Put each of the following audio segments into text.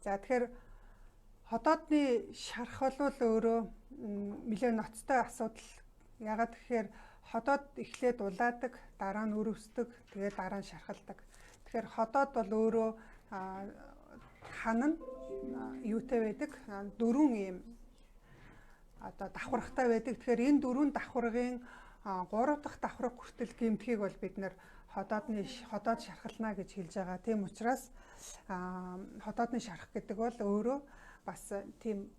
За тэгэхээр хотоодны шарх бол өөрөө нэлээд ноцтой асуудал. Ягаад гэхээр хотоод эхлээд улаадаг, дараа нь өрөвсдөг, тэгээд дараа нь шархалдаг. Тэгэхээр хотоод бол өөрөө хана юутай байдаг? Дөрвөн ийм одоо давхаргатай байдаг. Тэгэхээр энэ дөрвөн давхаргын 3 дахь давхарга хүртэл гэмтхийг бол бид нэр хотоод шархална гэж хэлж байгаа. Тийм учраас хотоодны шарх гэдэг бол өөрөө бас тийм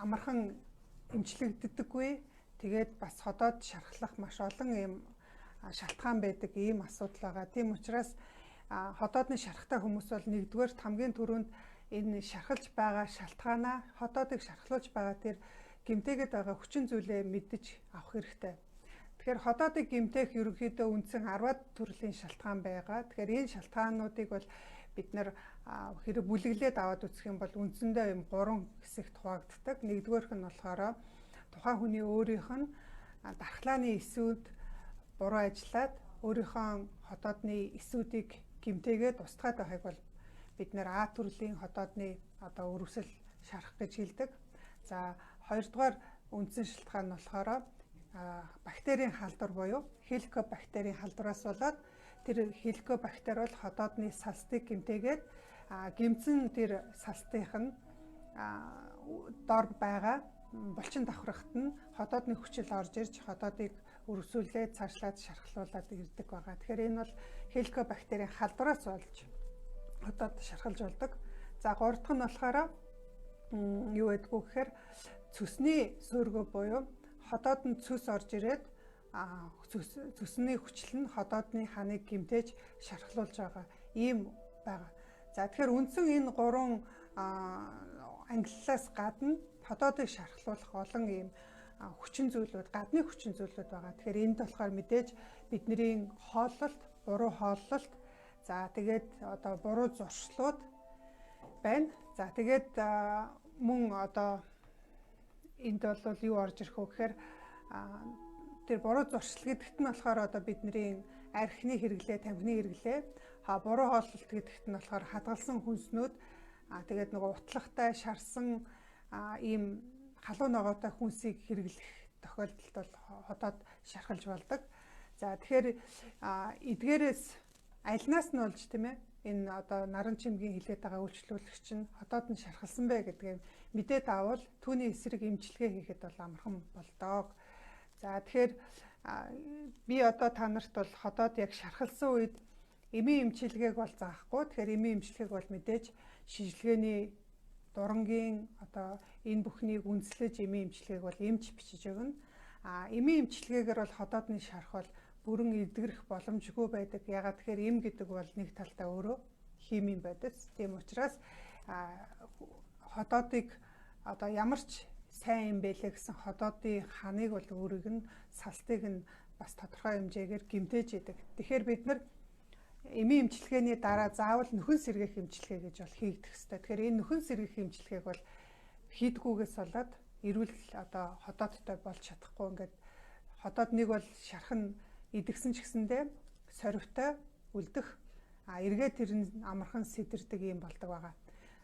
амархан эмчлэгддэггүй. Тэгээд бас хотоод шархлах маш олон ийм шалтгаан байдаг ийм асуудал байгаа. Тийм учраас хотоодны шархтай хүмүүс бол нэгдүгээр хамгийн түрүүнд энэ шархалж байгаа шалтгаанаа хотоодыг шархлуулж байгаа тэр гэмтээгээд байгаа хүчин зүйлээ мэдэж авах хэрэгтэй. Тэгэхээр хотоодыг гэмтээх ерөнхийдөө үндсэн 10 төрлийн шалтгаан байгаа. Тэгэхээр энэ шалтгаануудыг бол бид нэр хэрэг бүлэглээд аваад үзэх юм бол үндсэндээ юм 3 хэсэгт хуваагддаг. Нэгдүгээрх нь болохоор тухайн хүний өөрийнх нь дархлааны эсүүд буруу ажиллаад өөрийнхөө хотоодны эсүүдийг гэмтээгээд устгаад байхыг бол бид нэр А төрлийн хотоодны одоо өрөвсөл шарах гэж хэлдэг. За хоёрдугаар үндсэн шалтгаан нь болохоор бактерийн халдвар буюу хеликобактерийн халдвараас болоод тэр хеликобактер бол хотоодны салстыг гэмтээгээд гэмтсэн тэр салстынх нь дор байгаа булчин давхрагт нь хотоодны хүчил орж ирж хотоодыг өрөвсүүлээд цаашлаад шархлуулаад ирдэг байгаа. Тэгэхээр энэ бол хеликобактерийн халдвараас болж хотоод шархалж болдог. За 3 дахь нь болохоор юу гэдгүү гэхээр цөсний суургөө буюу хотооднд цөс орж ирээд цөсний хүчил нь хотоодны ханыг гэмтээж шархлуулж байгаа ийм байгаа. За тэгэхээр үндсэн энэ 3 ангиллаас гадна хотоодыг шархлуулах олон ийм хүчин зүйлүүд, гадны хүчин зүйлүүд байгаа. Тэгэхээр энд болохоор мэдээж бидний хооллолт, буруу хооллолт, за тэгээд одоо буруу зуршлууд байна. За тэгээд мөн одоо энд бол юу орж ирэх вэ гэхээр тэр буруу зуршил гэдэгт нь болохоор одоо бидний архины хэрэглээ, тамхины хэрэглээ, буруу хооллолт гэдэгт нь болохоор хадгалсан хүнснүүд, тэгээд нөгөө утлагтай шарсан ийм халуун ногоотой хүнсийг хэрэглэх тохиолдолд бол хотоод шархалж болдог. За тэгэхээр эдгээрээс альнаас нь болж тийм ээ энэ одоо наран чимгийн хилээд байгаа үйлчлүүлэгч нь хотоод нь шархалсан бэ гэдгийг мэдээд авал түүний эсрэг эмчилгээ хийхэд бол амархан болдог. За тэгэхээр би одоо та нарт бол хотоод яг шархалсан үед эмийн эмчилгээг бол заахгүй. Тэгэхээр эмийн эмчилгээг бол мэдээж шинжилгээний дурангийн одоо энэ бүхнийг үндэслэж эмийн эмчилгээг бол эмч бичиж өгнө. Эмийн эмчилгээгээр бол хотоодны шарх бол бүрэн эдгэрэх боломжгүй байдаг. Ягаад тэгэхээр эм гэдэг бол нэг талдаа өөрөө химийн бодис. Тийм учраас хотоодыг одоо ямар ч сайн юм бэлээ гэсэн хотоодын ханыг бол өөрийг нь салтыг нь бас тодорхой хэмжээгээр гэмтээж идэг. Тэгэхээр бид нар эмийн эмчилгээний дараа заавал нөхөн сэргээх эмчилгээ гэж бол хийгдэх ёстой. Тэгэхээр энэ нөхөн сэргээх эмчилгээг бол хийдгүүгээс болоод эрүүл одоо хотоодтой болж чадахгүй ингээд хотоод нэг бол шархан идэгсэн ч гэсэндээ сорвтой үлдэх эргээд тэр нь амархан сэтэрдэг юм болдог байгаа.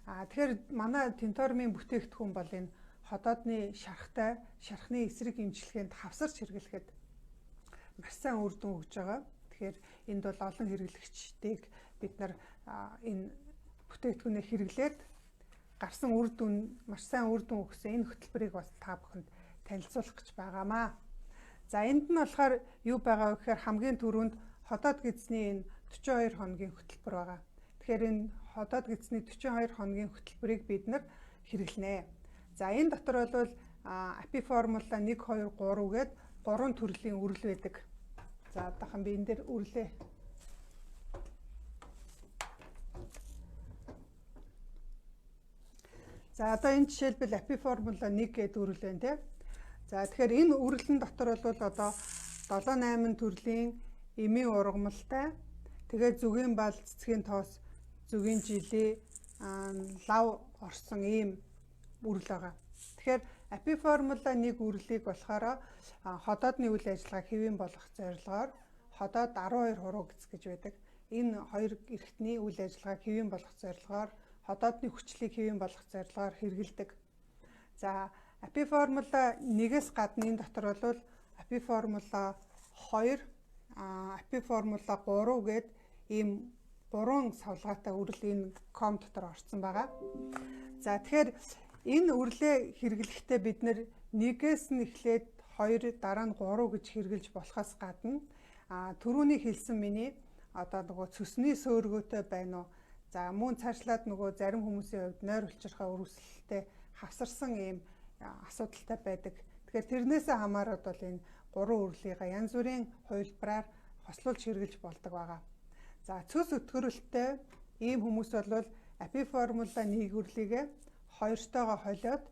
Тэгэхээр манай Тинтормын бүтээгдэхүүн бол энэ хотоодны шархны эсрэг эмчилгээнд хавсарч хэрэглэхэд маш сайн үр дүн өгж байгаа. Тэгэхээр энд бол олон хэрэглэгчдийг бид нар энэ бүтээгдэхүүнээ хэрэглээд гарсан үр дүн маш сайн үр дүн өгсөн энэ хөтөлбөрийг бас та бүхэнд танилцуулах гэж байгаамаа. За энд нь болохоор юу байгаа вэ гэхээр хамгийн түрүүнд хотоод гидсний энэ 42 хоногийн хөтөлбөр байгаа. Тэгэхээр энэ хотоод гидсний 42 хоногийн хөтөлбөрийг бид нар хэрэглэнэ. За энэ дотор бол API формула 1 2 3 гээд 3 төрлийн үрэл байдаг. За одоохон би энэ дээр үрлээ. За одоо энэ жишээлбэл API формула 1 гээд үрэл байна тийм. За тэгэхээр энэ үрлэн дотор бол одоо 7-8 төрлийн эмийн ургамалтай, тэгээд зүгийн бал, цэцгийн тоос, зүгийн жилээ, лав орсон ийм үрэл байгаа. Тэгэхээр API формула 1 үрлийг болохоор хотоодны үйл ажиллагааг хэвийн болгох зорилгоор хотоод 12 хуруугц гэж байдаг. Энэ хоёр эрхтний үйл ажиллагааг хэвийн болгох зорилгоор ходоодны хүчлийг хэвэн болгох зорилгоор хэрэглэдэг. За API формула 1-ээс гадна энэ дотор бол API формула 2, API формула 3 гээд ийм 3 савлгаатай үрэл энэ ком дотор орсон байгаа. За тэгэхээр энэ үрлээ хэрэглэхдээ бид нэр 1-ээс нь эхлээд 2 дараа нь 3 гэж хэрэглэж болохоос гадна түрүүний хэлсэн миний одоо нөгөө цөсний сөөргөөтэй байна уу? За мөн цаашлаад нөгөө зарим хүмүүсийн хувьд нойр улчирхай өрөвсөлттэй хавсарсан ийм асуудалтай байдаг. Тэгэхээр тэрнээсээ хамаарат бол энэ 3 үрлийг янз бүрийн хувилбараар хослуулж хэрэглэж болдог байгаа. За цөс өтгөрөлттэй ийм хүмүүс бол API формула 1 үрлийгээ 2-тоогоо холиод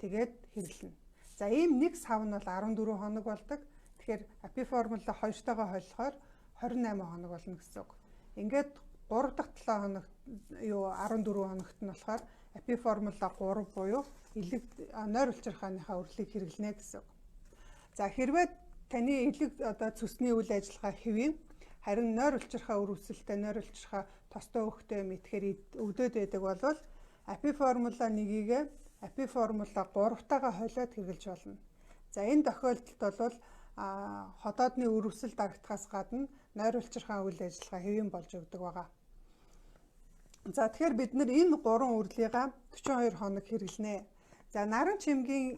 тэгээд хэрэглэнэ. За ийм нэг сав нь бол 14 хоног болдог. Тэгэхээр API формула 2-тоогоо холихоор 28 хоног болно гэсэн үг. Ингээд 3 дахь 7 хоногт 14 хоногт нь болохоор API формула 3 буюу элэг нойр улчирхааныхаа үрлийг хэрэглэнэ гэсэн үг. За хэрвээ таны элэг одоо цөсний үйл ажиллагаа хэвэн харин нойр улчирхай өрөвсөлттэй нойр улчирхай тостой хөхтэй мэдхээр өвдөд байдаг бол API формула 1-ийг API формула 3-таагаа холиод хэрэглэж болно. За энэ тохиолдолд бол ходоодны өрөвсөл дарагдахаас гадна нойр улчирхай үйл ажиллагаа хэвэн болж өгдөг байгаа. За тэгэхээр бид нэр энэ 3 үрлийг 42 хоног хэрэглэнэ. За наран чимгийн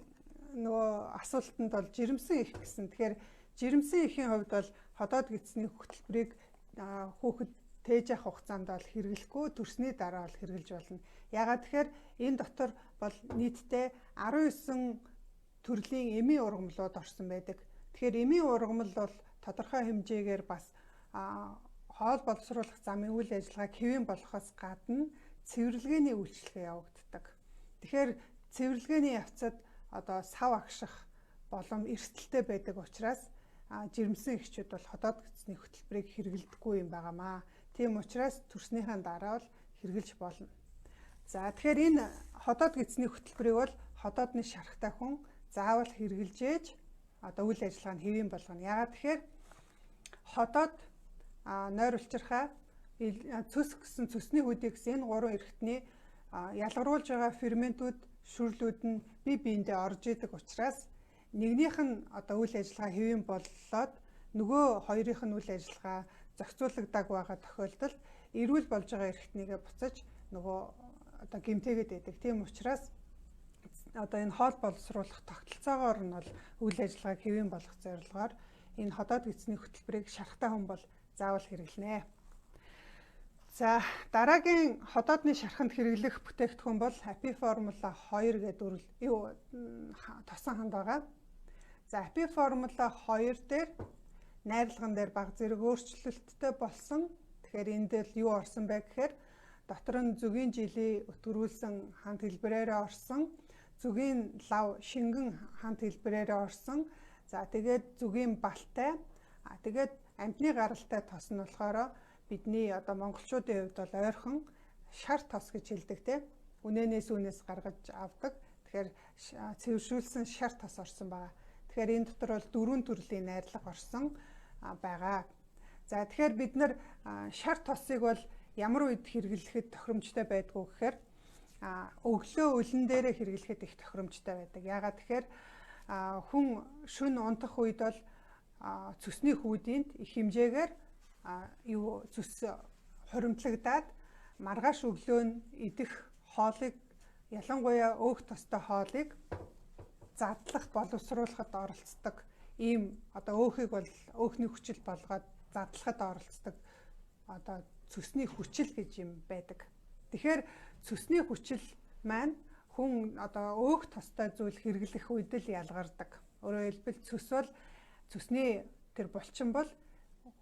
нөгөө асуултанд бол жирэмсэн их гэсэн. Тэгэхээр жирэмсэн ихийн хувьд бол ходоод гидсний хөтөлбөрийг хүүхэд тээж авах хугацаанд бол хэрэглэхгүй, төрсний дараа бол хэрэглэж болно. Яагаад тэгэхээр энэ дотор бол нийтдээ 19 төрлийн эмийн ургамлууд орсон байдаг. Тэгэхээр эмийн ургамал бол тодорхой хэмжээгээр бас хоол боловсруулах замын үйл ажиллагааг хэвэн болгохоос гадна цэвэрлэгээний үйлчилгээ явагддаг. Тэгэхээр цэвэрлэгээний явцад одоо сав агших болон эрсдэлтэй байдаг учраас жирэмсэн эхчүүд бол ходоод гидсний хөтөлбөрийг хэрэглэдэггүй юм байнамаа. Тийм учраас төрснийхаа дараа бол хэрэглэж болно. За тэгэхээр энэ ходоод гидсний хөтөлбөрийг бол ходоодны шархтай хүн заавал хэрэглэж ээж одоо үйл ажиллагааг хэвэн болгоно. Яагаад тэгэхээр ходоод нойр улчирхай цөс гэсэн цөсний хөдий гэсэн энэ 3 эрхтний ялгаруулж байгаа ферментүүд, шүрлүүд нь бие биендээ орж идэг учраас нэгнийх нь одоо үйл ажиллагаа хэвэн боллоод нөгөө хоёрынх нь үйл ажиллагаа зохицуулагддаг байгаа тохиолдолд эрүүл болж байгаа эрхтнийгээ буцаж нөгөө одоо гэмтээгээд байдаг. Тийм учраас одоо энэ хоол боловсруулах тогтолцоогоор нь бол үйл ажиллагааг хэвэн болгох зорилгоор энэ ходоод гидсний хөтөлбөрийг шархтай хүн бол заавал хэрэглэнэ. За дараагийн ходоодны шарханд хэрэглэх бүтээгдэхүүн бол API формула 2 гэдэг тосон ханд байгаа. За API формула 2 дээр найрлаган дээр баг зэрэг өөрчлөлттэй болсон. Тэгэхээр энд дээр юу орсон бэ гэхээр дотор нь зүгийн жилийн өтгөрүүлсэн хамт хэлбэрээрээ орсон, зүгийн лав шингэн хамт хэлбэрээрээ орсон. За тэгээд зүгийн балтай, тэгээд амтны гаралтай тос нь болохоор бидний одоо монголчуудын хувьд бол ойрхон шар тос гэж хэлдэг тийм. Үнэнээс үнээс гаргаж авдаг. Тэгэхээр цэвэршүүлсэн шар тос орсон байгаа. Тэгэхээр энэ дотор бол 4 төрлийн найрлага орсон байгаа. За тэгэхээр бид нар шар тосыг бол ямар үед хэрэглэхэд тохиромжтой байдгүй гэхээр өглөө өлөн дээрээ хэрэглэхэд их тохиромжтой байдаг. Яагаад тэгэхээр хүн шөнө унтах үед бол цөсний хүүдийнд их хэмжээгээр цөс хуримтлагдаад маргааш өглөө нь идэх хоолыг ялангуяа өөх тостой хоолыг задлах боловсруулахад оролцдог. Ийм одоо өөхийг бол өөхний хүчил болгоод задлахад оролцдог одоо цөсний хүчил гэж юм байдаг. Тэгэхээр цөсний хүчил маань хүн одоо өөх тостой зүйл хэрэглэх үед л ялгардаг. Өөрөөр хэлбэл цөс бол цөсний тэр булчин бол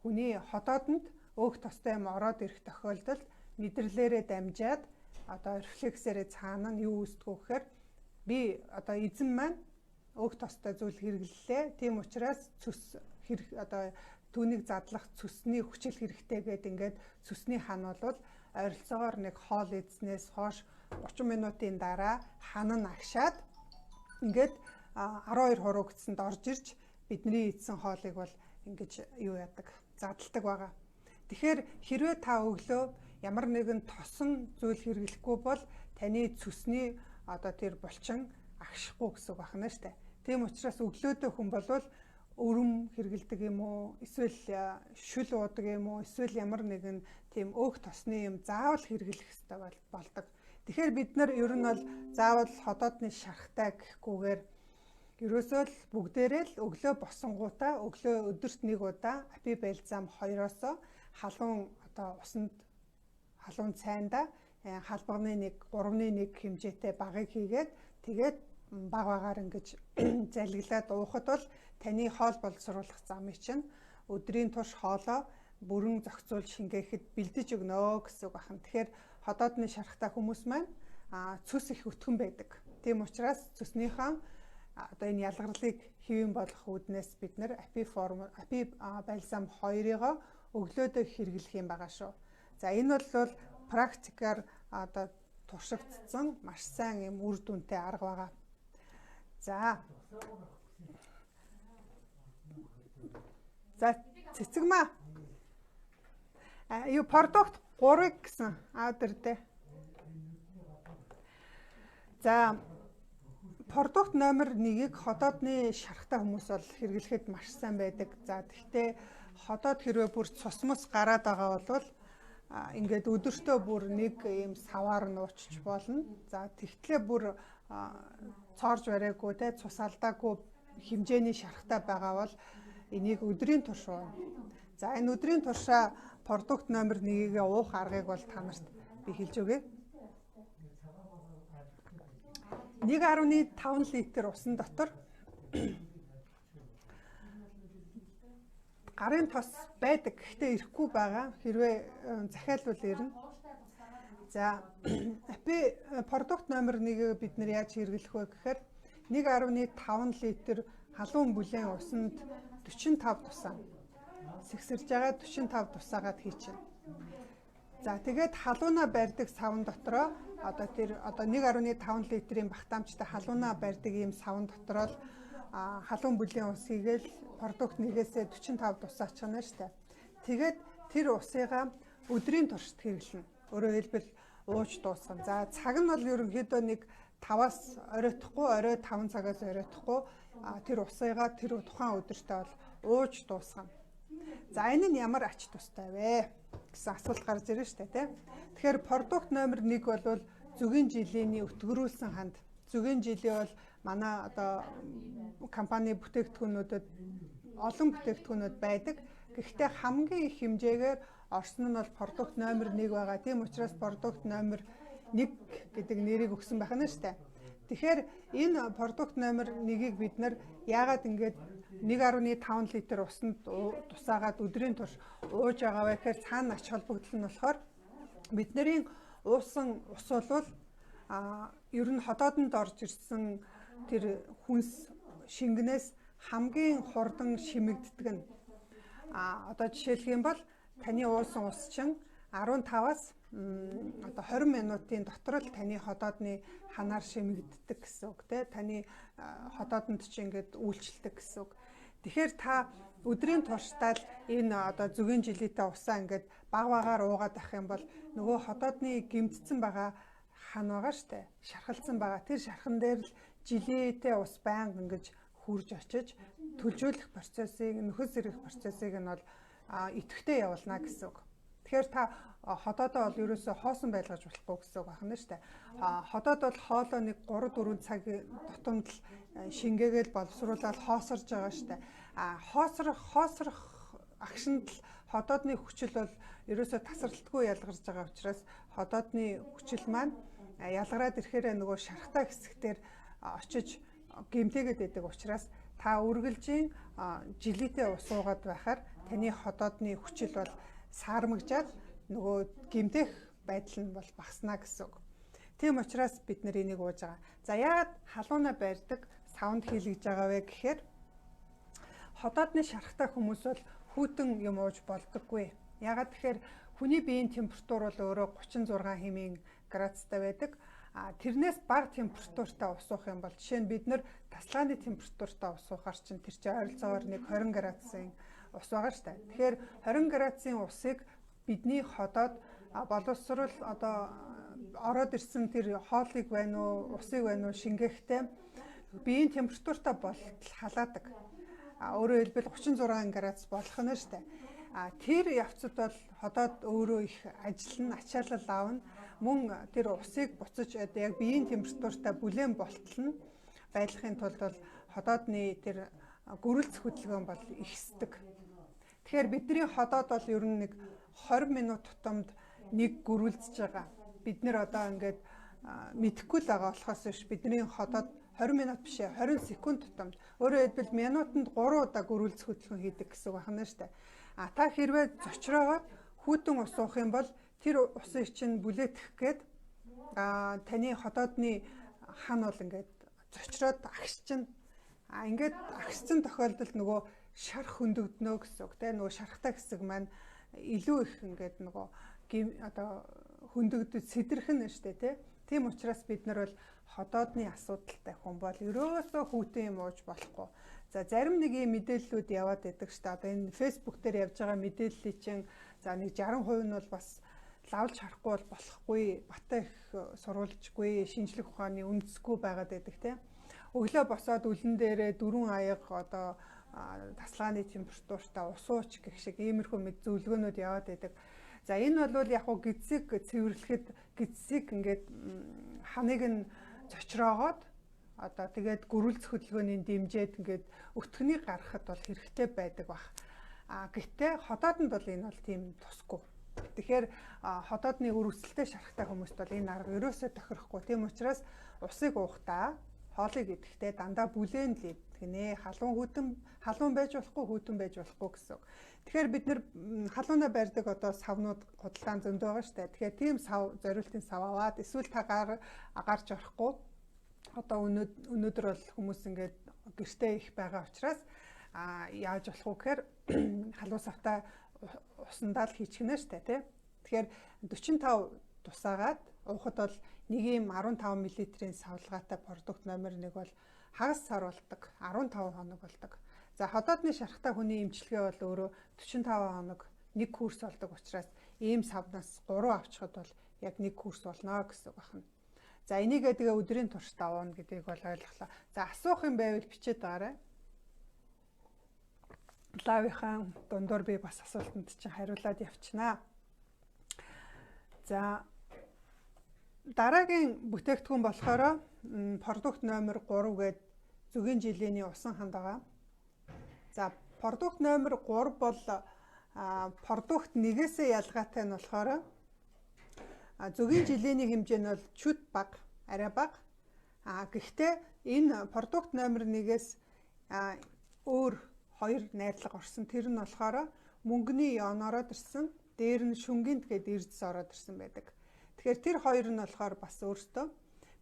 хүний ходоодонд өөх тостой юм ороод ирэх тохиолдолд мэдрэлээрээ дамжаад одоо рефлексээрээ цаана нь юу үүсдэг вэ гэхээр би одоо эзэн маань өөх тостой зүйл хэрэглэлээ. Тийм учраас цөс одоо түүнийг задлах цөсний хүчил хэрэгтэй гэдэг ингээд цөсний хан бол ойролцоогоор нэг хоол идснээс хойш 30 минутын дараа хан нь агшаад ингээд 12 хуруугдсанд орж ирж бидний идсэн хоолыг бол ингэж юу яадаг, задалдаг байгаа. Тэгэхээр хэрвээ та өглөө ямар нэгэн тосон зүйл хэрэглэхгүй бол таны цөсний одоо тэр булчин агшихгүй гэсэн үг байна шүү дээ. Тийм учраас өглөөдөө хүн болвол өрөм хэрэгэлдэг юм уу, эсвэл шүл уудаг юм уу, эсвэл ямар нэгэн тийм өөх тосны юм заавал хэрэглэх хэрэгтэй болдог. Тэгэхээр бид нар ер нь бол заавал ходоодны шарахтай гэхгүйгээр ерөөсөө л бүгдээрээ л өглөө босонгуудаа өглөө өдөрт нэг удаа апи бальзам 2-оос халуун одоо усанд халуун цайнда халбагны 3-1 хэмжээтэй багыг хийгээд тэгээд баг багаар ингэж залгилаад уухад бол таны хоол боловсруулах замыг чинь өдрийн турш хоолоо бүрэн зохицуул шингээхэд бэлдэж өгнө гэсэн үг байна. Тэгэхээр ходоодны шарахтай хүмүүс маань цөс их өтгөн байдаг. Тийм учраас цөснийхөө одоо энэ ялгарлыг хэвэн болгох үүднээс бид нар апи бальзам 2-ыг өглөөдөө хэрэглэх юм байгаа шүү. За энэ бол практикаар одоо туршигдсан маш сайн юм үр дүнтэй арга байгаа. За цэцэг маа. Юу продукт 3 гэсэн адртэй. За продукт номер 1-ийг ходоодны шарахтай хүмүүс бол хэрэглэхэд маш сайн байдаг. За тэгтээ ходоод хэрвээ бүр цусмас гараад байгаа бол ингээд өдөртөө бүр нэг юм саваар нуучч болно. За тэгтлээ бүр цоорж бариагүй те цус алдаагүй хэмжээний шарахтай байгаа бол энийг өдрийн турш уу. За энэ өдрийн туршаа продукт номер 1-ийг уух аргыг бол та нарт би хэлж өгье. 1.5 литр усан дотор гарын тос байдаг. Гэхдээ ирэхгүй байгаа. Хэрвээ захиалвал ирнэ. За апи продукт номер 1-ийг бид нэр яаж хэрэглэх вэ гэхээр 1.5 литр халуун бүлээн усанд 45 тусаа сэгсэрж байгаа 45 тусаагаад хийчихнэ. За тэгээд халуунаа барьдаг савн дотроо одоо 1.5 литрийн багтаамжтай халуунаа барьдаг ийм савн дотроо л халуун бүлээн ус хийгээл продукт 1-ээс 45 тусаа ачна штэ. Тэгээд тэр усыгаа өдрийн туршид хэрэглэнэ. Өөрөөр хэлбэл ууж дуусгана. За цаг нь бол ерөнхийдөө нэг 5-аас оройтхгүй, орой 5 цагаас оройтхгүй тэр усыгаа тэр тухайн өдөртөө бол ууж дуусгана. За энэ нь ямар ач тустай вэ гэсэн асуулт гарч ирнэ шүү дээ, тийм. Тэгэхээр продукт номер 1 бол зөгийн жилийн өтгөрүүлсэн ханд. Зөгийн жилийн бол манай одоо компани бүтээгдэхүүнүүдэд олон бүтээгдэхүүнүүд байдаг. Гэхдээ хамгийн их хэмжээгээр орсон нь бол продукт номер 1 байгаа. Тийм учраас продукт номер 1 гэдэг нэрийг өгсөн байх нь шүү дээ. Тэгэхээр энэ продукт номер 1-ийг бид нар яагаад ингэж 1.5 литр усанд тусаагаад өдрийн турш ууж байгаа вэ гэхээр цаана ач холбогдол нь болохоор бидний уусан ус бол ер нь ходоодонд орж ирсэн тэр хүнс шингэнээс хамгийн хурдан шимэгддэг нь одоо жишээлх юм бол таны уусан ус чинь 15-аас одоо 20 минутын дотор л таны ходоодны ханаар шимэгддэг гэсэн үг те таны ходоодонд чинь ингээд үйлчлдэг гэсэн үг. Тэгэхээр та өдрийн туршдаа л энэ одоо зөгийн жилийнхээ усаа ингээд баг багаар уугаад авах юм бол нөгөө ходоодны гэмтсэн байгаа хан байгаа штэ шархалцсан байгаа тэр шархан дээр л жилийнхээ ус байнга ингэж хурж очиж төлжүүлэх процессыг нөхөс сэргэх процессыг нь бол идэвхтэй явуулна гэсэн үг. Тэгэхээр та ходоодоо бол ерөөсөө хоосон байлгаж болохгүй гэсэн үг байна шүү дээ. Ходоод бол хоолоо нэг 3-4 цагийн тутамд л шингээгээл боловсруулаад хоосорж байгаа шүү дээ. Хоосрох агшинд л ходоодны хүчил бол ерөөсөө тасралтгүй ялгарч байгаа учраас ходоодны хүчил маань ялгараад ирэхээр нөгөө шарахтай хэсэгтэр очиж гэмтээгээд байдаг учраас та үргэлжийн жилийнхээ ус уугаад байхаар таны ходоодны хүчил бол саармагжаад нөгөө гэмтэх байдал нь бол багасна гэсэн үг. Тийм учраас бид нэр энийг ууж байгаа. За яагаад халуунаа барьдаг савнд хийлгэж байгаа вэ гэхээр ходоодны шарахтай хүмүүс бол хүйтэн юм ууж болдоггүй. Яагаад тэгэхээр хүний биеийн температур бол өөрөө 36 хэмээн градустай байдаг. Тэрнээс бага температуртай ус уух юм бол жишээ нь бид нар тасалгааны температуртай ус уухаар чинь тэр чинь ойролцоогоор нэг 20 градусын ус байгаа шүү дээ. Тэгэхээр 20 градусын усыг бидний ходоод боловсрол одоо ороод ирсэн тэр хоолыг байна уу, усыг байна уу шингээхдээ биеийн температуртаа болтол халаадаг. Өөрөөр хэлбэл 36 градус болох нь шүү дээ. Тэр явцад бол ходоод өөрөө их ажиллана, ачаалал аавна. Мөн тэр усыг буцаж яг биеийн температуртаа бүлээн болтолно. Байлгахын тулд бол ходоодны тэр гөрөлц хөдөлгөөн бол ихсдэг. Тэгэхээр бидний ходоод бол ер нь нэг 20 минут тутамд нэг гөрүүлдэж байгаа. Бид нэр одоо ингээд мэдэхгүй л байгаа болохоос биш бидний ходоод 20 минут биш 20 секунд тутамд өөрөөр хэлбэл минутанд 3 удаа гөрүүлц хөдөлгөөн хийдэг гэсэн үг байна шүү дээ. Та хэрвээ зочроогоод хүйтэн ус уух юм бол тэр усыг чинь бүлээтгэх гээд таны ходоодны хан бол ингээд зочроод агшчин. Ингээд агшчин тохиолдолд нөгөө шарх хөндөгднө гэсэн үг. Тэ нөгөө шархтай хэсэг маань илүү их ингээд нөгөө одоо хөндөгдөж сэдрхэн шүү дээ, тэ. Тийм учраас бид нар бол ходоодны асуудалтай хүн бол ерөөсөө хүүтэн юм ууж болохгүй. За зарим нэг юм мэдээллүүд яваад байдаг шүү дээ. Одоо энэ Facebook дээр явж байгаа мэдээллийг чинь за нэг 60% нь бол бас лавлж харахгүй бол болохгүй, бата их сурвалжгүй, шинжлэх ухааны үндэсгүй байгаад байдаг, тэ. Өглөө босоод үлэн дээрээ 4 аяга одоо тасалгааны температуртаа ус ууч гэх шиг иймэрхүү мэд зөвлөгөөнүүд яваад байдаг. За энэ бол яг гоо гидсийг цэвэрлэхэд гидсийг ингээд ханыг нь зочроогоод одоо тэгээд гөрүүлц хөдөлгөөний дэмжээд ингээд өтгөнийг гаргахад бол хэрэгтэй байдаг бах. Гэхдээ ходоодонд бол энэ бол тийм тусгүй. Тэгэхээр ходоодны өрөвсөлтэй шархтай хүмүүст бол энэ арга ерөөсөө тохирохгүй. Тийм учраас усыг уухдаа хоолыг идэхдээ дандаа бүлээн л идэгнэ. Халуун байж болохгүй, хүйтэн байж болохгүй гэсэн. Тэгэхээр бид нэр халуунаа барьдаг одоо савнууд худалдаан зөндөө байгаа шүү дээ. Тэгэхээр тийм сав зориултын сав аваад эсвэл та гарч орохгүй. Одоо өнөөдөр бол хүмүүс ингээд гэртээ их байгаа учраас яаж болох вэ гэхээр халуун савтай усандаа л хийчихнэ шүү дээ, тий. Тэгэхээр 45 тусаагаад уухад бол нэг юм 15 мл-ийн савлгаатай продукт номер 1 бол хагас сар болдог, 15 хоног болдог. За ходоодны шархтай хүний эмчилгээ бол өөрөө 45 хоног нэг курс болдог учраас ийм савнаас 3 авчихад бол яг нэг курс болно гэсэн үг байна. За энийгээ тэгээ өдрийн туршид авна гэдгийг бол ойлголоо. За асуух юм байвал бичээд байгаарай. Лавийнхаа дундуур би бас асуултанд чинь хариулаад явчихнаа. За дараагийн бүтээгдэхүүн болохоор продукт номер 3 гээд зөгийн жилийн усан ханд байгаа. За продукт номер 3 бол продукт нэгээсээ ялгаатай нь болохоор зөгийн жилийн хэмжээ нь бол чүт бага, арай бага. Гэхдээ энэ продукт номер 1-ээс өөр 2 найрлага орсон. Тэр нь болохоор мөнгөний ион ороод ирсэн, дээр нь шүнгийнт гээд эрдэс ороод ирсэн байдаг. Тэгэхээр тэр хоёр нь болохоор бас өөртөө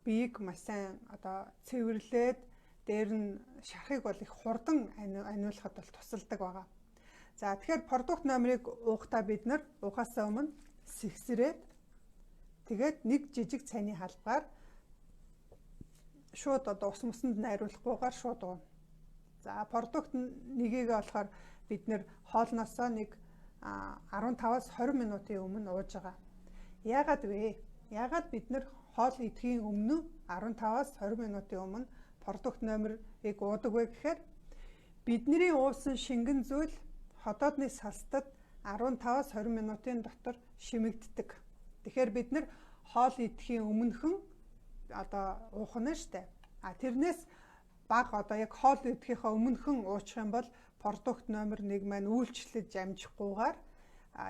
биеийг маш сайн одоо цэвэрлээд дээр нь шархыг бол их хурдан аниулахад бол тусалдаг байгаа. За тэгэхээр продукт номерыг уухдаа бид нар уухаасаа өмнө сэгсрээд тэгээд нэг жижиг цайны халбаар шууд одоо ус мөсөнд найруулахгүйгээр шууд уу. За продукт нэгийг болохоор бид нэр хоолноосоо нэг 15-аас 20 минутын өмнө ууж байгаа. Яагаад вэ? Яагаад бид нэр хоол идэхийн өмнө 15-аас 20 минутын өмнө продукт номерыг уудаг вэ гэхээр бидний уусан шингэн зүйл ходоодны салтад 15-аас 20 минутын дотор шимэгддэг. Тэгэхээр бид нэр хоол идэхийн өмнөхөн одоо уух нь штэ. Тэрнээс бага одоо яг хоол идэхийнхаа өмнөхөн уучих юм бол продукт номер 1 маань үйлчлэж амжихгүйгээр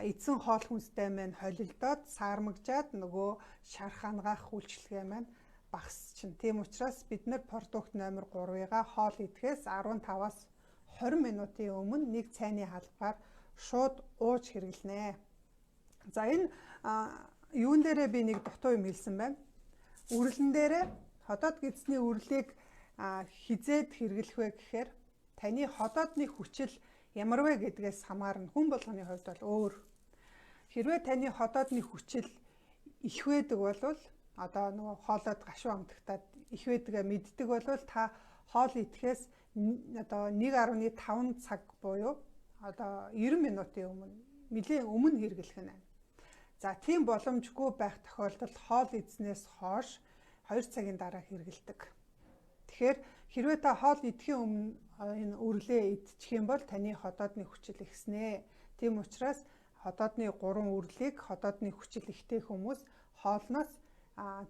эзэн хоол хүнстэй маань холилдоод саармагжаад нөгөө шарх ангаах үйлчлэгээ маань багасчихна. Тийм учраас бид нэр продукт номер 3-ыг хоол идэхээс 15-аас 20 минутын өмнө нэг цайны халбаар шууд ууж хэрэглэнэ. За энэ юун дээрээ би нэг дутуу юм хэлсэн байна. Үрлэн дээрээ ходоод гидсний үрлийг хизээд хэрэглэх вэ гэхээр таны ходоодны хүчил ямар вэ гэдгээс хамаарна. Хүн болгоны хувьд бол өөр. Хэрвээ таны ходоодны хүчил их байдаг бол одоо нөгөө хоолойд гашуу амтагтаад их байдгаа мэддэг бол та хоол идэхээс одоо 1.5 цаг буюу одоо 90 минутын өмнө нэлээд өмнө хэрэглэх нь. За тийм боломжгүй байх тохиолдолд хоол идснээс хойш 2 цагийн дараа хэрэглэдэг. Тэгэхээр хэрвээ та хоол идэхийн өмнө энэ үрлээ идчих юм бол таны ходоодны хүчил ихснэ. Тийм учраас ходоодны 3 үрлийг ходоодны хүчил ихтэй хүмүүс хоолноос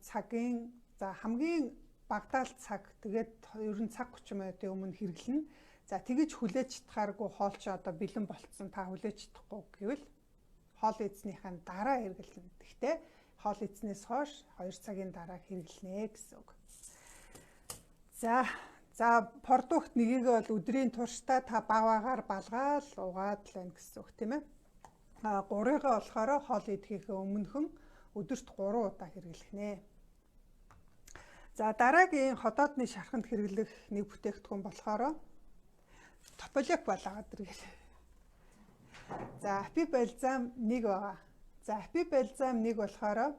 цагийн хамгийн багадаа цаг тэгээд ер нь цаг 30 минутын өмнө хэрэглэнэ. За тэгэж хүлээж чадхааргүй хоол чи одоо бэлэн болцсон та хүлээж чадахгүй гэвэл хоол идснийхаа дараа хэрэглэнэ. Гэхдээ хоол идснээс хойш 2 цагийн дараа хэрэглэнэ гэсэн үг. За продукт нэгийг бол өдрийн туршдаа та багаагаар балгаал угаад л байна гэсэн үг тийм ээ. 3-ыгаа болохоор хоол идэхээс өмнөхөн өдөрт 3 удаа хэрэглэх нэ. За дараагийн ходоодны шарханд хэрэглэх нэг бүтээгдэхүүн болохоор тополек болоод иргэл. За апи бальзам 1 байгаа. За апи бальзам 1 болохоор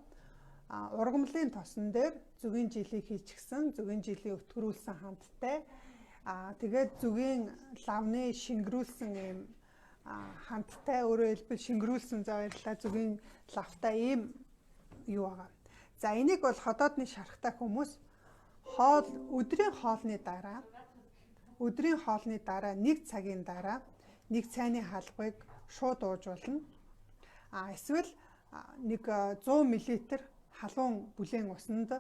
ургамлын тосон дээр зүгийн жилийг хийчихсэн, зүгийн жилийн өтгөрүүлсэн хандтай. Тэгээд зүгийн лавны шингэрүүлсэн юм хандтай, өөрөөр хэлбэл шингэрүүлсэн баярлалаа зүгийн лавтай ийм юу байгаа. За энийг бол ходоодны шархтай хүмүүс өдрийн хоолны дараа 1 цагийн дараа 1 цайны халбыг шууд ууж болно. Эсвэл нэг 100 мл халуун бүлээн усанд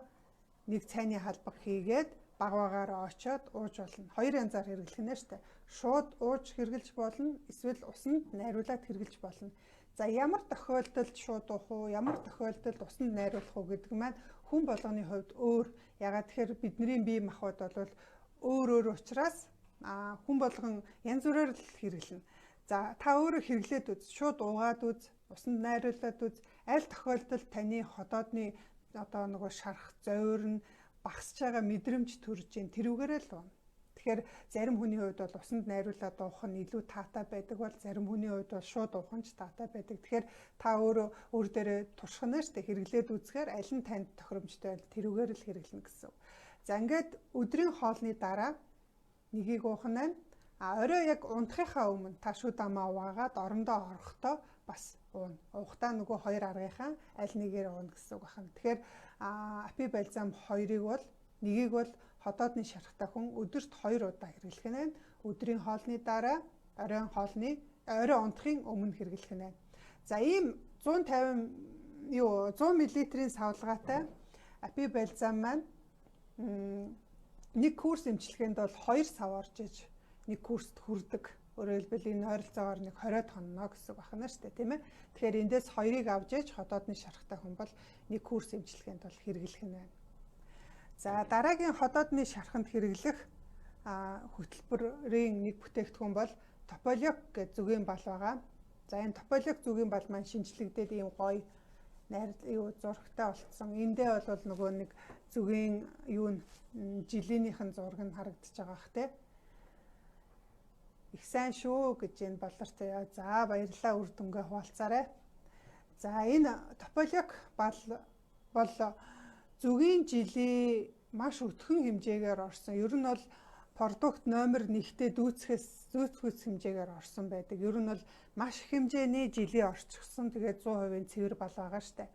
1 цайны халбаг хийгээд багваагаар очоод ууж болно. 2 янзаар хэрэглэх нэ штэ. Шууд ууж хэрэглэж болно, эсвэл усанд найруулад хэрэглэж болно. За ямар тохиолдолд шууд уух уу, ямар тохиолдолд усанд найруулах уу гэдэг маань хүн болгоны хувьд өөр. Ягаад тэгэхээр бидний бие махбод бол өөр учраас хүн болгон янз бүрээр л хэрэглэнэ. За та өөрөө хэрэглээд үз, шууд уугаад үз, усанд найруулад үз. Аль тохиолдолд таны ходоодны одоо нөгөө шарах зовирн багасж байгаа мэдрэмж төрж ийн тэрүүгээрээ л байна. Тэгэхээр зарим хүний хувьд бол усанд найруулад уух нь илүү таатай байдаг бол зарим хүний хувьд бол шууд уух нь ч таатай байдаг. Тэгэхээр та өөрөө өөр дээрээ туршихнаа штэ хэрэглээд үзэхээр аль нь танд тохиромжтой байл тэрүүгээр л хэрэглэнэ гэсэн. За ингээд өдрийн хоолны дараа нэгийг уух нь орой яг унтахынхаа өмнө та шүд амаа уугаад орондоо орохдоо бас ууна. Уухтаа нөгөө 2 аргынхаа аль нэгээр ууна гэсэн үг байна. Тэгэхээр апи бальзам 2-ыг бол нэгийг бол ходоодны шархтай хүн өдөрт 2 удаа хэрэглэх нь. Өдрийн хоолны дараа, орой унтахын өмнө хэрэглэх нь. За ийм 100 мл-ийн савлгаатай апи бальзам маань нэг курс эмчилгээнд бол 2 сав орж иж нэг курст хүрдэг. Өөрөөр хэлбэл энэ ойролцоогоор нэг 20 тонно гэсэн үг байна шүү дээ, тийм ээ. Тэгэхээр эндээс 2-ыг авч иж ходоодны шархтай хүн бол нэг курс эмчилгээнд бол хэрэглэх нь байна. За дараагийн ходоодны шарханд хэрэглэх хөтөлбөрийн нэг бүтээгдэхүүн бол тополек гэж зүгийн бал байгаа. За энэ тополек зүгийн бал маань шинжлэгдээд ийм гоё зурагтай болцсон. Эндээ бол нөгөө нэг зүгийн жилийнхэн зураг нь харагдаж байгаа бах те. Их сайн шүү гэж энэ болортой. За баярлалаа, үр дүнгээ хуваалцаарай. За энэ тополек бал бол зүгийн жилийн маш өтгөн хэмжээгээр орсон. Ер нь бол продукт номер 1-т дүүцэхээс хэмжээгээр орсон байдаг. Ер нь бол маш их хэмжээний жилийн орчихсон. Тэгээд 100% цэвэр бал байгаа штэ.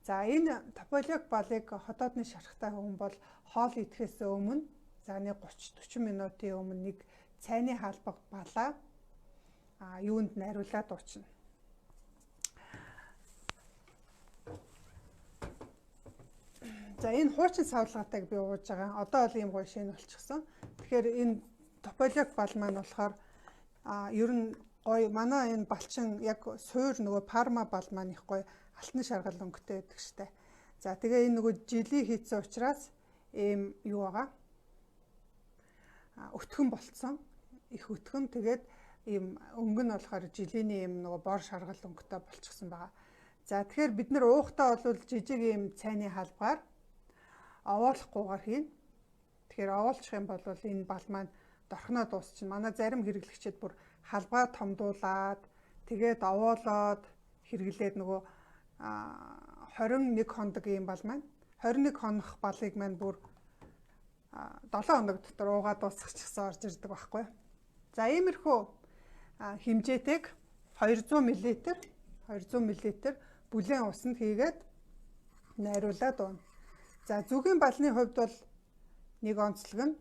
За энэ тополек балыг ходоодны шархтай хүн бол хоол идэхээс өмнө нэг 30-40 минутын өмнө нэг цайны хаалбаг балаа юунд найруулад уучна. За энэ хуучин савлгаатайг би ууж байгаа. Одоо бол ийм гоё шинэ болчихсон. Тэгэхээр энэ тополек бал маань болохоор ер нь гоё манай энэ балчин яг суур нөгөө парма бал маань их гоё алтны шаргал өнгөтэй байдаг штэ. За тэгээ энэ нөгөө жилийн хийцэн учраас ийм юу байгаа. Өтгөн болцсон. Их өтгөн тэгээд ийм өнгө нь болохоор жилийн ийм нөгөө бор шаргал өнгөтэй болчихсон байгаа. За тэгэхээр бид нар уухтаа бол жижиг ийм цайны халбаар овоолохгүйгээр хийн. Тэгэхээр овоолчих юм бол энэ бал маань дорхноо дуусчихна. Манай зарим хэрэглэгчид бүр халбаа томдуулаад тэгээд овоолоод хэрэглээд нөгөө 21 хоног ийм бал маань 21 хоног балыг маань бүр 7 хоног дотор уугаад дуусчихсан орж ирдэг байхгүй. За иймэрхүү хэмжээтэйг 200 мл бүлээн усанд хийгээд найруулад ууна. За зүгийн балны хувьд бол нэг онцлог нь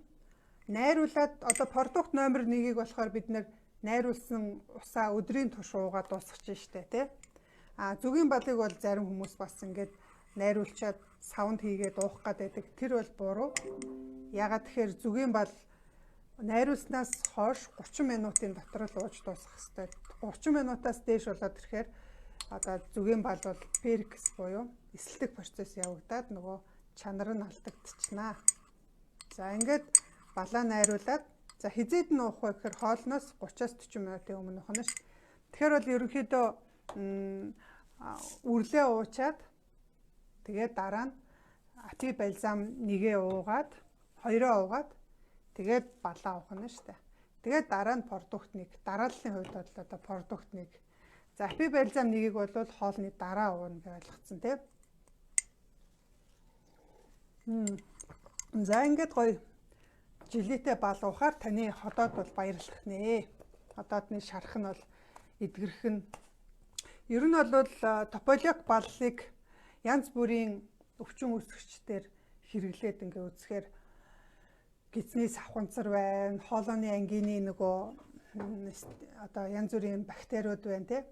найруулад одоо продукт номер 1-ийг болохоор бид нэр найруулсан усаа өдрийн турш уугаад дуусгах чинь штэ тий. Зүгийн балыг бол зарим хүмүүс бас ингээд найруулчаад савнд хийгээд уух гэдэг. Тэр бол буруу. Ягаад тэгэхээр зүгийн бал найруулснаас хойш 30 минутын дотор л ууж дуусгах хэрэгтэй. 30 минутаас дээш болоод ирэхээр одоо зүгийн бал бол перикс буюу эсэлтэг процесс явагдаад нөгөө чанар нь алдагдчихнаа. За ингээд балаа найруулад за хизээд нь уух вэ гэхээр хоолноос 30-аас 40 минутын өмнө уух нь ш. Тэгэхээр бол ерөнхийдөө үрлээ уучаад тэгээд дараа нь апи бальзам нэгээ уугаад хоёроо уугаад тэгээд балаа уух нь штэ. Тэгээд дараа нь продукт нэг дарааллын хувьд бол одоо продукт нэг за апи бальзам нэгийг бол хоолны дараа ууна гэж ойлгоцсон тийм. За ингээд гоё жилеттэй бал уухаар таны ходоод бол баярлах нэ. Ходоодны шарах нь бол эдгэрэх нь ер нь бол тополик баллыг янз бүрийн өвчин үүсгэгчдэр хэрэглээд ингээ үзэхээр гидсний савханцар байна, хоолойны ангины нөгөө одоо янз бүрийн бактериуд байна тий.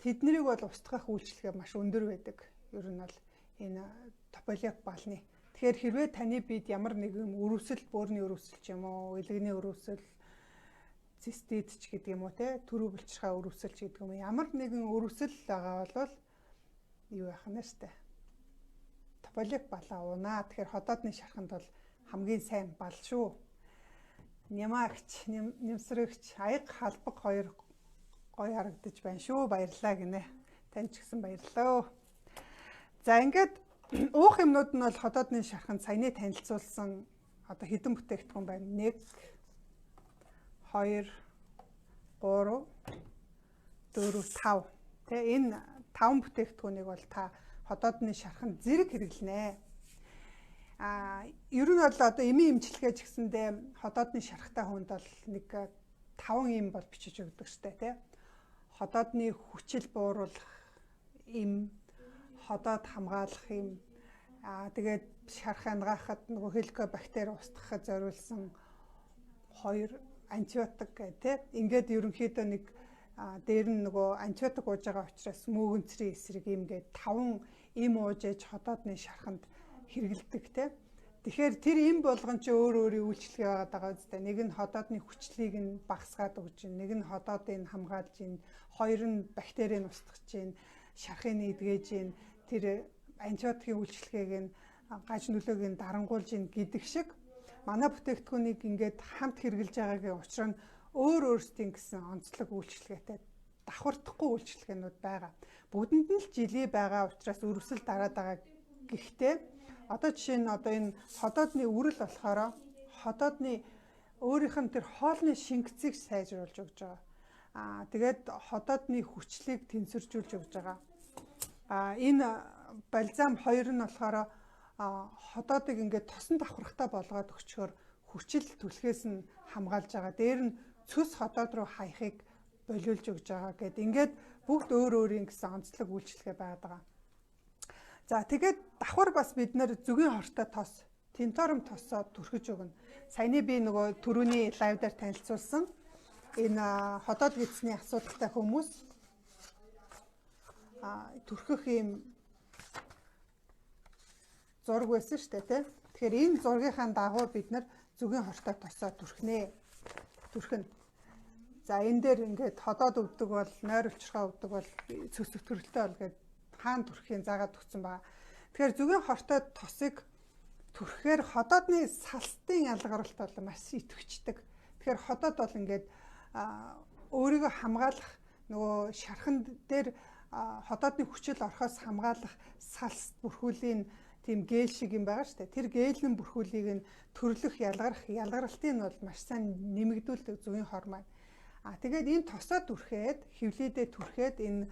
Тэднийг бол устгах үйлчлэгээ маш өндөр байдаг. Ер нь бол энэ тополик балны. Тэгэхээр хэрвээ таны бид ямар нэгэн өрөвсөл, бөөрийн өрөвсөл ч юм уу, элэгний өрөвсөл, цистит ч гэдэг юм уу тий, төрөө булчирхай өрөвсөл ч гэдэг юм уу. Ямар нэгэн өрөвсөл байгаа бол юу яах нь штэ. Тополик балаа уунаа. Тэгэхээр ходоодны шарханд бол хамгийн сайн бал шүү. Нямаагч, нэмсрэгч, аяг халбаг хоёр гоё харагдаж байна шүү. Баярлалаа гинэ. Тань ч гэсэн баярлалаа. За ингээд уух юмнууд нь бол ходоодны шарханд саяны танилцуулсан одоо хэдэн бүтээгдэхүүн байна. 1 2 3 4 5. Тэ энэ 5 бүтээгдэхүүнийг бол та ходоодны шарханд зэрэг хэрэглэнэ. Ер нь бол одоо эмийн эмчилгээ ч гэсэндээ ходоодны шархтай хүнд бол нэг 5 юм бол бичиж өгдөг штэ тий. Ходоодны хүчил бууруулах эм, ходоод хамгаалах эм, тэгээд шарх ангаахад нөгөө хеликобактери устгахад зориулсан 2 антибиотик гэх тий. Ингээд ерөнхийдөө нэг дээр нь нөгөө антибиотик ууж байгаа учраас мөөгөнцрийн эсрэг юм гээд 5 эм ууж ээж ходоодны шарханд хэрэгэлдэг тий. Тэгэхээр тэр эм болгон ч өөр өөрийн үйлчлэгээ байгаа үстэй. Нэг нь ходоодны хүчлийг нь багасгаад өгч чинь, нэг нь ходоодыг хамгаалж чинь, хоёр нь бактерийг устгах чинь, шархыг эдгэж чинь, тэр антибиотикийн үйлчлэгээг нь гаж нөлөөг нь дарангуулж чинь гэдэг шиг манай бүтээгдэхүүнийг ингээд хамт хэрэгжилж байгаагийн учир нь өөр өөрсдийн гэсэн онцлог үйлчлэгээтэй давхардахгүй үйлчлэгээнүүд байгаа. Бүгдэнд нь л жилий байгаа учраас өрөвсөл дараад байгаа. Гэхдээ одоо жишээ нь одоо энэ ходоодны үрэл болохоор ходоодны өөрийнх нь тэр хоолны шингэцийг сайжруулж өгч байгаа. Тэгээд ходоодны хүчлийг тэнцвэржүүлж өгч байгаа. Энэ бальзам 2 нь болохоор ходоодыг ингээд тосон давхрахтаа болгоод өгчөөр хүчил түлхээс нь хамгаалж байгаа. Дээр нь цөс ходоод руу хаяхыг болиулж өгч байгаа гэд ингээд бүгд өөр өөрийн гэсэн онцлог үйлчлэгээ байгаад байгаа. За тэгээд давхар бас бид нэр зүгийн хортой тос, тенторум тосоо түрхэж өгнө. Саяны би нөгөө түрүүний лайв дээр танилцуулсан энэ ходоод гидсний асуудалтай хүмүүс түрхэх юм зураг байсан шүү дээ тий. Тэгэхээр энэ зургийнхаа дагуу бид нар зүгийн хортой тосоо түрхнэ. За энэ дээр ингээд ходоод өвдөг бол нойр өвчрхай өвдөг бол цөс төрөлтэй бол гээд хаана түрхэхийн заагаад өгсөн ба. Тэгэхээр зүгийн хортой тосыг түрхэхээр ходоодны салтын ялгаралт бол маш идэвхждэг. Тэгэхээр ходоод бол ингээд өөрийгөө хамгаалах нөгөө шархан дээр ходоодны хүчил орохоос хамгаалах салс бүрхүүлийн тийм гээл шиг юм байгаа шүү дээ. Тэр гээлийн бүрхүүлийг нь төрлөх ялгаралтыг нь бол маш сайн нэмэгдүүлдэг зүгийн хор маань. Тэгээд энэ тосоо түрхээд хевлийдээ түрхээд энэ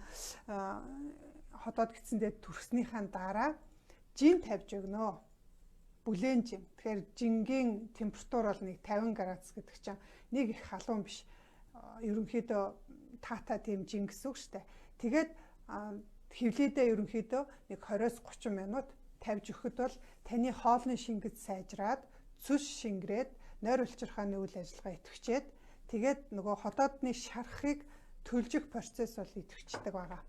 ходоод гидсэндээ түрхснийхаа дараа жин тавьж өгнө. Бүлээн жин. Тэгэхээр жингийн температур бол нэг 50 градус гэдэг чинь нэг их халуун биш. Ерөнхийдөө таата тийм жин гэсэн үг шүү дээ. Тэгээд Хэвлийдээ ерөнхийдөө нэг 20-30 минут тавьж өгөхөд бол таны хоолны шингэд сайжраад, цус шингрээд, нойр улчирхааны үйл ажиллагаа идэвхжээд тэгээд нөгөө хотоодны шарахыг төлжих процесс бол идэвхждэг байгаа.